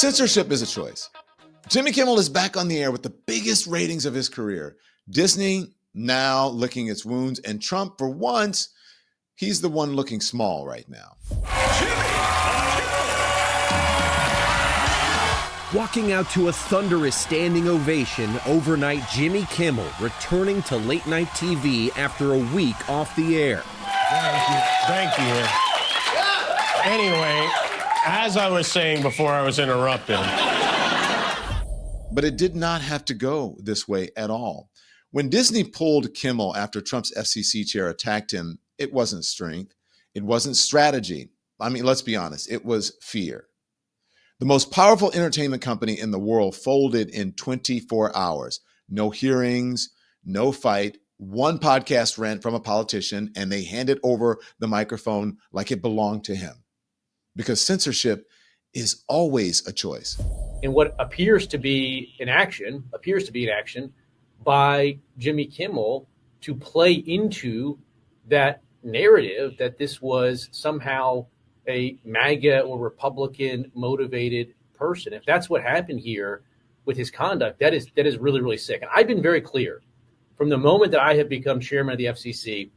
Censorship is a choice. Jimmy Kimmel is back on the air with the biggest ratings of his career. Disney now licking its wounds, and Trump, for once, he's the one looking small right now. Walking out to a thunderous standing ovation overnight, Jimmy Kimmel returning to late night TV after a week off the air. Thank you. Anyway, as I was saying before I was interrupted. But it did not have to go this way at all. When Disney pulled Kimmel after Trump's FCC chair attacked him, it wasn't strength. It wasn't strategy. I mean, let's be honest, it was fear. The most powerful entertainment company in the world folded in 24 hours. No hearings, no fight, one podcast rent from a politician, and they handed over the microphone like it belonged to him. Because censorship is always a choice. And what appears to be an action by Jimmy Kimmel to play into that narrative that this was somehow a MAGA or Republican motivated person. If that's what happened here with his conduct, that is really, really sick. And I've been very clear from the moment that I have become chairman of the FCC,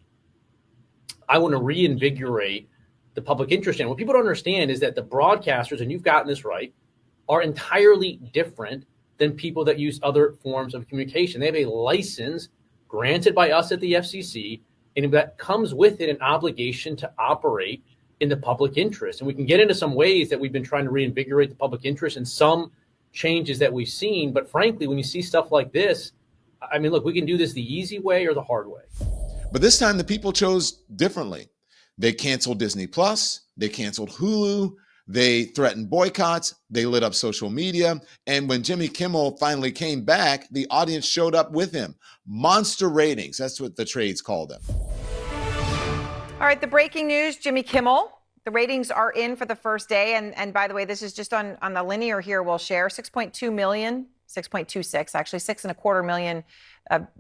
I want to reinvigorate the public interest. And what people don't understand is that the broadcasters, and you've gotten this right, are entirely different than people that use other forms of communication. They have a license granted by us at the FCC, and that comes with it an obligation to operate in the public interest. And we can get into some ways that we've been trying to reinvigorate the public interest and some changes that we've seen. But frankly, when you see stuff like this, I mean, look, we can do this the easy way or the hard way. But this time the people chose differently. They canceled Disney Plus, they canceled Hulu, they threatened boycotts, they lit up social media. And when Jimmy Kimmel finally came back, the audience showed up with him. Monster ratings, that's what the trades call them. All right, the breaking news, Jimmy Kimmel. The ratings are in for the first day. And by the way, this is just on the linear here we'll share. 6.2 million, 6.26, actually 6.25 million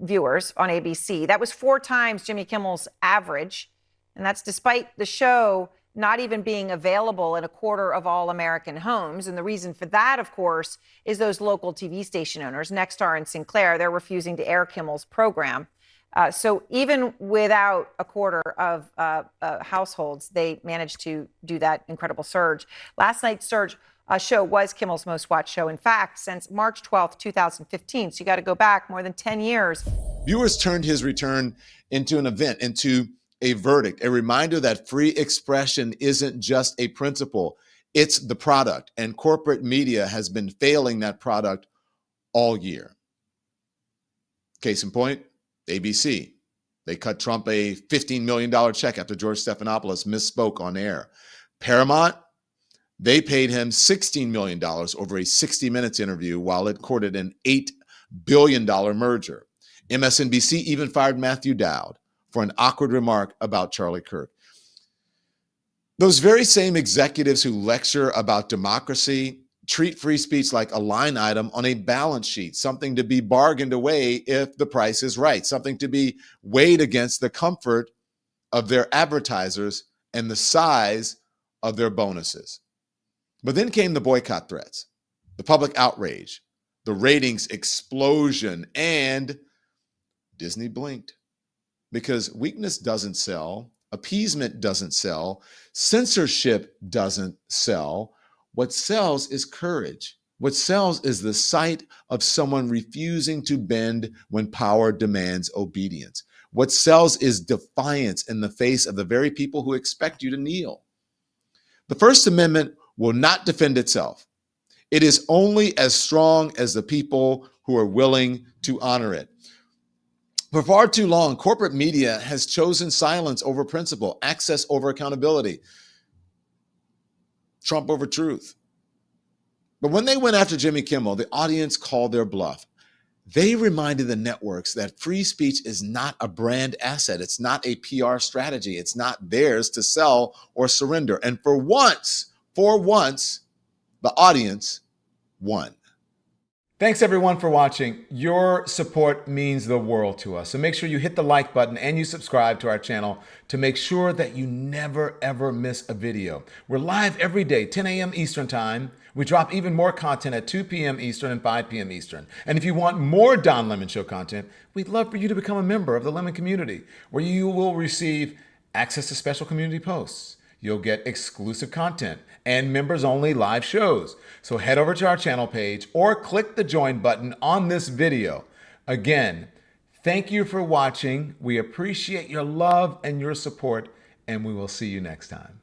viewers on ABC. That was 4 times Jimmy Kimmel's average. And that's despite the show not even being available in a quarter of all American homes. And the reason for that, of course, is those local TV station owners, Nexstar and Sinclair, they're refusing to air Kimmel's program. So even without a quarter of households, they managed to do that incredible surge. Last night's surge show was Kimmel's most watched show, in fact, since March 12th, 2015. So you got to go back more than 10 years. Viewers turned his return into an event, into a verdict, a reminder that free expression isn't just a principle, it's the product. And corporate media has been failing that product all year. Case in point, ABC. They cut Trump a $15 million check after George Stephanopoulos misspoke on air. Paramount, they paid him $16 million over a 60 Minutes interview while it courted an $8 billion merger. MSNBC even fired Matthew Dowd for an awkward remark about Charlie Kirk. Those very same executives who lecture about democracy treat free speech like a line item on a balance sheet, something to be bargained away if the price is right, something to be weighed against the comfort of their advertisers and the size of their bonuses. But then came the boycott threats, the public outrage, the ratings explosion, and Disney blinked. Because weakness doesn't sell, appeasement doesn't sell, censorship doesn't sell. What sells is courage. What sells is the sight of someone refusing to bend when power demands obedience. What sells is defiance in the face of the very people who expect you to kneel. The First Amendment will not defend itself. It is only as strong as the people who are willing to honor it. For far too long, corporate media has chosen silence over principle, access over accountability, Trump over truth. But when they went after Jimmy Kimmel, the audience called their bluff. They reminded the networks that free speech is not a brand asset. It's not a PR strategy. It's not theirs to sell or surrender. And for once, the audience won. Thanks everyone for watching. Your support means the world to us. So make sure you hit the like button and you subscribe to our channel to make sure that you never ever miss a video. We're live every day, 10 a.m. Eastern time. We drop even more content at 2 p.m. Eastern and 5 p.m. Eastern. And if you want more Don Lemon Show content, we'd love for you to become a member of the Lemon community, where you will receive access to special community posts. You'll get exclusive content and members-only live shows. So head over to our channel page or click the join button on this video. Again, thank you for watching. We appreciate your love and your support, and we will see you next time.